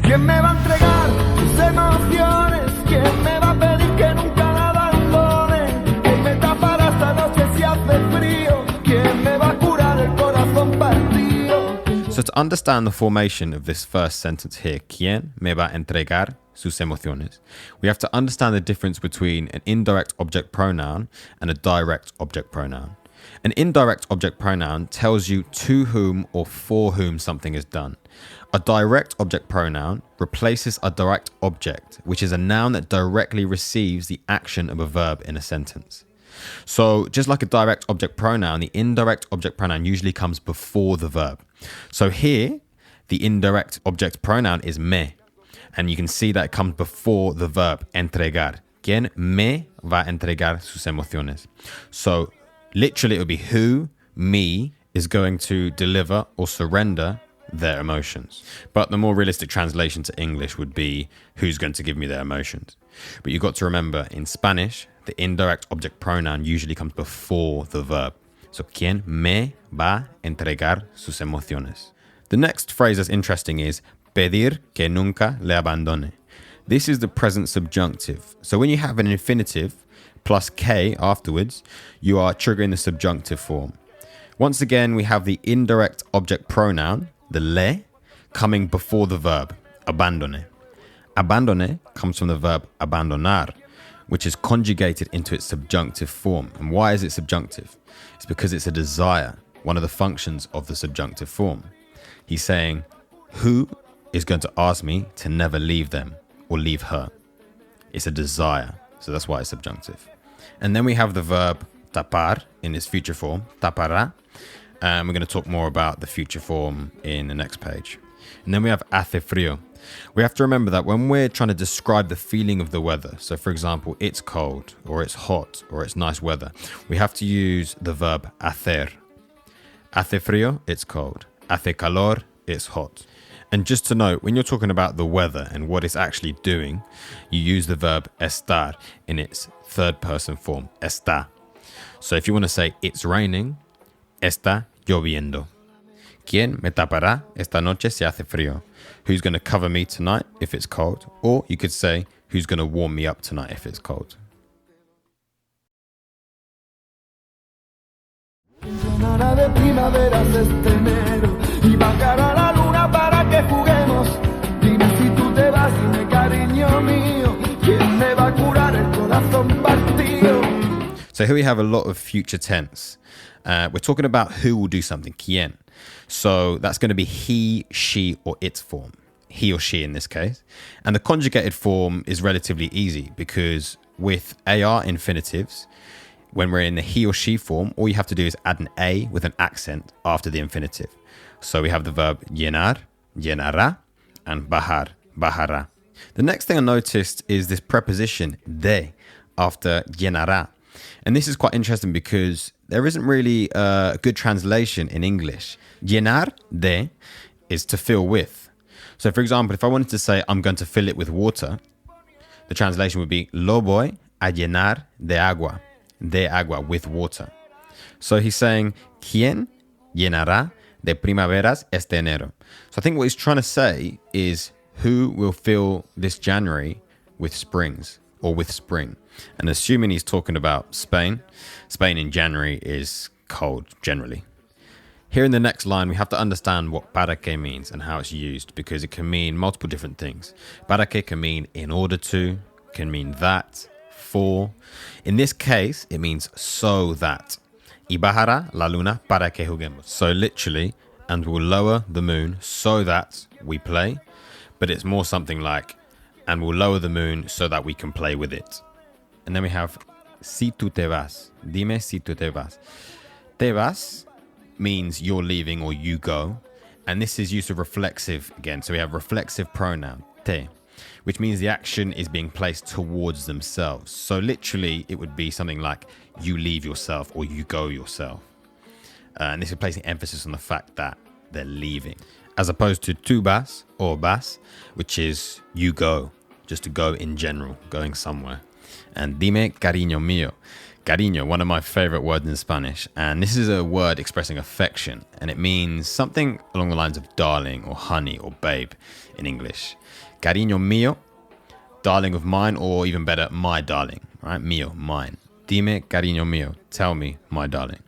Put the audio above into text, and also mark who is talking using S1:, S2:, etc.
S1: ¿Quién me va a entregar sus emociones? ¿Quién me va a pedir que nunca la abandone? ¿Quién me tapará esta noche si hace frío? ¿Quién me va a curar el corazón partido?
S2: So to understand the formation of this first sentence here, ¿Quién me va a entregar sus emociones? We have to understand the difference between an indirect object pronoun and a direct object pronoun. An indirect object pronoun tells you to whom or for whom something is done. A direct object pronoun replaces a direct object, which is a noun that directly receives the action of a verb in a sentence. So just like a direct object pronoun, the indirect object pronoun usually comes before the verb. So here, the indirect object pronoun is me. And you can see that it comes before the verb entregar. ¿Quién me va a entregar sus emociones? So literally it would be who, me, is going to deliver or surrender their emotions. But the more realistic translation to English would be who's going to give me their emotions. But you've got to remember, in Spanish, the indirect object pronoun usually comes before the verb. So, ¿quién me va a entregar sus emociones? The next phrase that's interesting is pedir que nunca le abandone. This is the present subjunctive. So when you have an infinitive plus que afterwards, you are triggering the subjunctive form. Once again, we have the indirect object pronoun, the le, coming before the verb, abandone. Abandone comes from the verb abandonar, which is conjugated into its subjunctive form. And why is it subjunctive? It's because it's a desire, one of the functions of the subjunctive form. He's saying, who is going to ask me to never leave them or leave her? It's a desire, so that's why it's subjunctive. And then we have the verb tapar in its future form, tapará. And we're going to talk more about the future form in the next page. And then we have hace frío. We have to remember that when we're trying to describe the feeling of the weather, so for example, it's cold, or it's hot, or it's nice weather, we have to use the verb hacer. Hace frío, it's cold. Hace calor, it's hot. And just to note, when you're talking about the weather and what it's actually doing, you use the verb estar in its third person form, está. So if you want to say it's raining, está lloviendo. ¿Quién me tapará esta noche si hace frío? Who's going to cover me tonight if it's cold? Or you could say, who's going to warm me up tonight if it's cold?
S1: De primaveras este enero y bajará la luna para que juguemos. Dime si tú te vas, dime cariño mío, ¿quién me va a curar el corazón partido?
S2: So here we have a lot of future tense. We're talking about who will do something, quién. So that's going to be he, she, or its form. He or she in this case. And the conjugated form is relatively easy because with AR infinitives, when we're in the he or she form, all you have to do is add an A with an accent after the infinitive. So we have the verb llenar, llenará, and bajar, bajará. The next thing I noticed is this preposition de after llenará. And this is quite interesting because there isn't really a good translation in English. Llenar de is to fill with. So for example, if I wanted to say I'm going to fill it with water, the translation would be lo voy a llenar de agua, with water. So he's saying, ¿Quién llenará de primaveras este enero? So I think what he's trying to say is who will fill this January with springs or with spring? And assuming he's talking about Spain in January is cold generally. Here in the next line, we have to understand what para que means and how it's used because it can mean multiple different things. Para que can mean in order to, can mean that, for. In this case, it means so that. Y bajará la luna para que juguemos. So literally, and we'll lower the moon so that we play. But it's more something like, and we'll lower the moon so that we can play with it. And then we have, si tú te vas. Dime si tú te vas. Te vas means you're leaving or you go. And this is use of reflexive again. So we have reflexive pronoun, te, which means the action is being placed towards themselves. So literally, it would be something like you leave yourself or you go yourself. And this is placing emphasis on the fact that they're leaving. As opposed to tú vas or vas, which is you go, just to go in general, going somewhere. And dime cariño mío. Cariño, one of my favorite words in Spanish. And this is a word expressing affection. And it means something along the lines of darling or honey or babe in English. Cariño mío, darling of mine, or even better, my darling. Right? Mío, mine. Dime, cariño mío. Tell me, my darling.